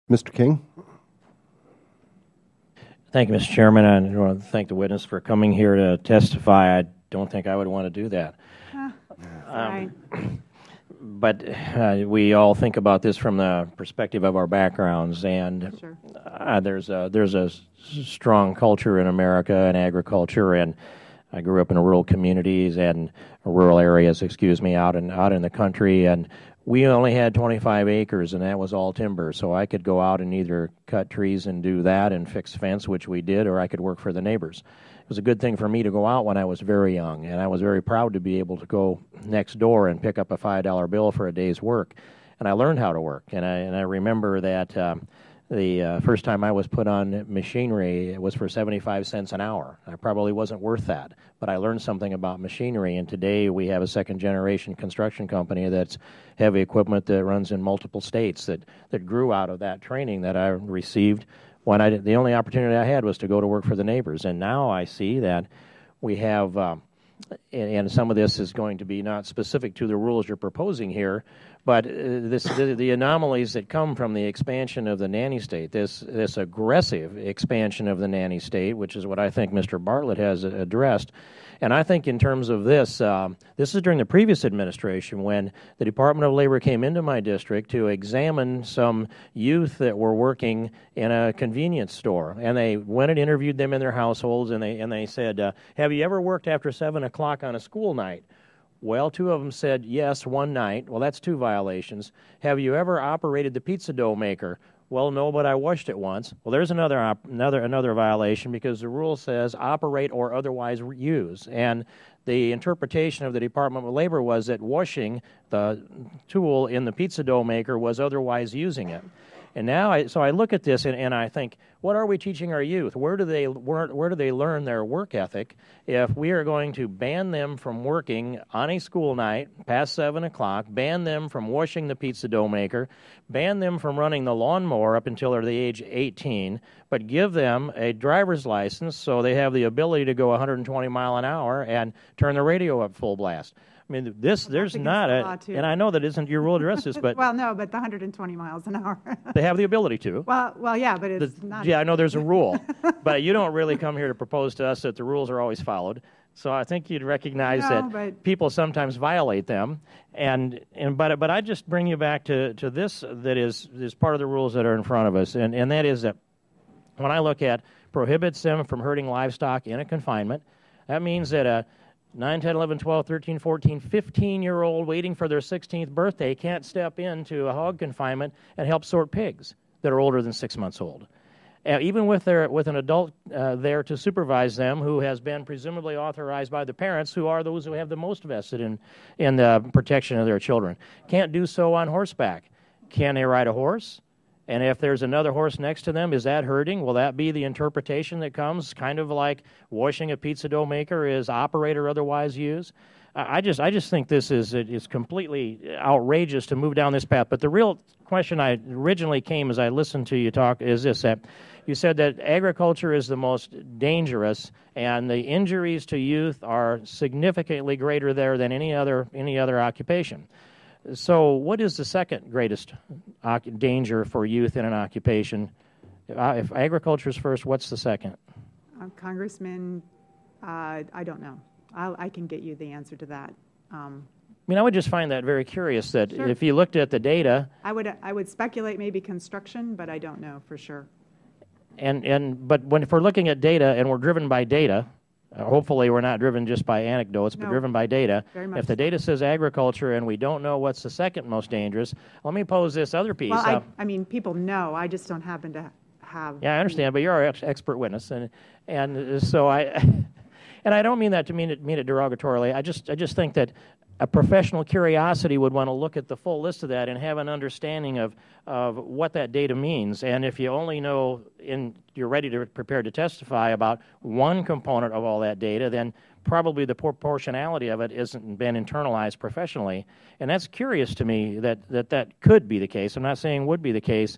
Mr. King? Thank you, Mr. Chairman. I want to thank the witness for coming here to testify. I don't think I would want to do that. Right. But we all think about this from the perspective of our backgrounds, and Sure. there's a strong culture in America in agriculture, and I grew up in rural communities and rural areas, out in the country, and we only had 25 acres, and that was all timber. So I could go out and either cut trees and do that and fix fence, which we did, or I could work for the neighbors. It was a good thing for me to go out when I was very young, and I was very proud to be able to go next door and pick up a $5 bill for a day's work. And I learned how to work, and I remember that the first time I was put on machinery, it was for 75 cents an hour. I probably wasn't worth that, but I learned something about machinery, and today we have a second-generation construction company that's heavy equipment that runs in multiple states that grew out of that training that I received when the only opportunity I had was to go to work for the neighbors. And now I see that we have, and some of this is going to be not specific to the rules you're proposing here, but the anomalies that come from the expansion of the nanny state, this aggressive expansion of the nanny state, which is what I think Mr. Bartlett has addressed. And I think in terms of this is during the previous administration when the Department of Labor came into my district to examine some youth that were working in a convenience store. And they went and interviewed them in their households, and they said, have you ever worked after 7 o'clock on a school night? Well, 2 of them said yes one night. Well, that's 2 violations. Have you ever operated the pizza dough maker? Well, no, but I washed it once. Well, there's another violation because the rule says operate or otherwise use. And the interpretation of the Department of Labor was that washing the tool in the pizza dough maker was otherwise using it. And now, so I look at this and I think, what are we teaching our youth? Where do they learn their work ethic if we are going to ban them from working on a school night past 7 o'clock, ban them from washing the pizza dough maker, ban them from running the lawnmower up until they're the age 18, but give them a driver's license so they have the ability to go 120 mile an hour and turn the radio up full blast? I mean, there's not and I know that isn't your rule address this, but well, no, but the 120 miles an hour. They have the ability to. Well, yeah, but it's not. Yeah, I know there's a rule, but you don't really come here to propose to us that the rules are always followed. So I think you'd recognize that people sometimes violate them, but I just bring you back to this that is part of the rules that are in front of us, and that is that when I look at prohibits them from hurting livestock in a confinement, that means that a 9, 10, 11, 12, 13, 14, 15-year-old waiting for their 16th birthday can't step into a hog confinement and help sort pigs that are older than 6 months old. Even with an adult there to supervise them who has been presumably authorized by the parents, who are those who have the most vested in the protection of their children. Can't do so on horseback. Can they ride a horse? And if there's another horse next to them, is that hurting? Will that be the interpretation that comes, kind of like washing a pizza dough maker is operate or otherwise use? I just think this is completely outrageous to move down this path. But the real question I originally came as I listened to you talk is this, that you said that agriculture is the most dangerous and the injuries to youth are significantly greater there than any other occupation. So what is the second greatest danger for youth in an occupation? If agriculture is first, what's the second? Congressman, I don't know. I can get you the answer to that. I mean, I would just find that very curious that Sure. If you looked at the data... I would speculate maybe construction, but I don't know for sure. But if we're looking at data and we're driven by data... hopefully we're not driven just by anecdotes, but driven by data. If the data says agriculture and we don't know what's the second most dangerous, let me pose this other piece. Well, I mean, people know. I just don't happen to have... Yeah, I understand, but you're our expert witness. And so and I don't mean that to mean it derogatorily. I just think that a professional curiosity would want to look at the full list of that and have an understanding of what that data means. And if you only know, you're ready to prepare to testify about one component of all that data, then probably the proportionality of it isn't been internalized professionally. And that's curious to me that could be the case. I'm not saying would be the case,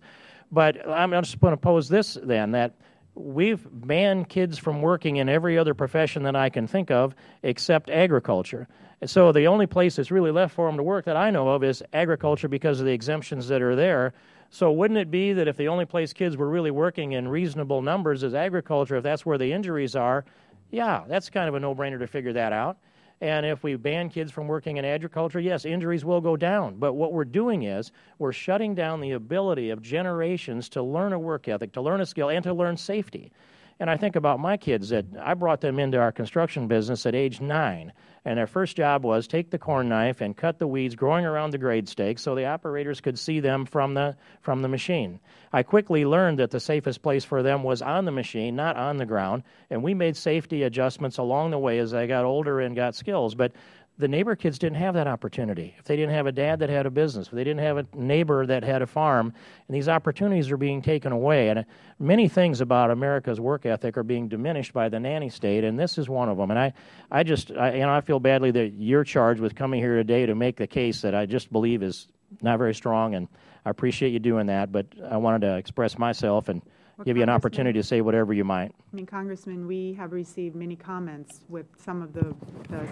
but I'm just going to pose this then, that we've banned kids from working in every other profession that I can think of except agriculture. And so the only place that's really left for them to work that I know of is agriculture because of the exemptions that are there. So wouldn't it be that if the only place kids were really working in reasonable numbers is agriculture, if that's where the injuries are, yeah, that's kind of a no-brainer to figure that out. And if we ban kids from working in agriculture, yes, injuries will go down. But what we're doing is we're shutting down the ability of generations to learn a work ethic, to learn a skill, and to learn safety. And I think about my kids that I brought them into our construction business at age 9. And their first job was take the corn knife and cut the weeds growing around the grade stakes so the operators could see them from the machine. I quickly learned that the safest place for them was on the machine, not on the ground, and we made safety adjustments along the way as they got older and got skills. But the neighbor kids didn't have that opportunity. If they didn't have a dad that had a business, if they didn't have a neighbor that had a farm, and these opportunities are being taken away. And many things about America's work ethic are being diminished by the nanny state, and this is one of them. And I feel badly that you're charged with coming here today to make the case that I just believe is not very strong, and I appreciate you doing that, but I wanted to express myself and give you an opportunity to say whatever you might. I mean, Congressman, we have received many comments with some of the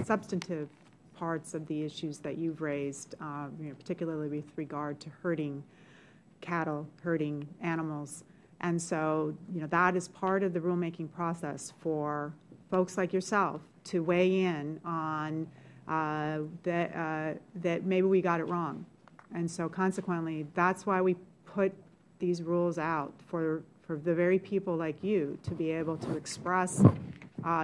substantive parts of the issues that you've raised, particularly with regard to herding cattle, herding animals. And so, that is part of the rulemaking process for folks like yourself to weigh in on that maybe we got it wrong. And so consequently, that's why we put these rules out for the very people like you to be able to express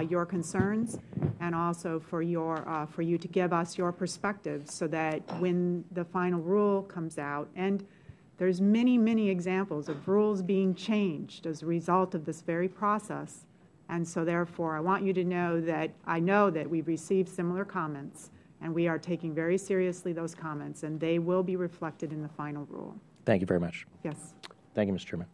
your concerns, and also for you to give us your perspective, so that when the final rule comes out, and there's many, many examples of rules being changed as a result of this very process, and so therefore I want you to know that I know that we've received similar comments, and we are taking very seriously those comments, and they will be reflected in the final rule. Thank you very much. Yes. Thank you, Mr. Chairman.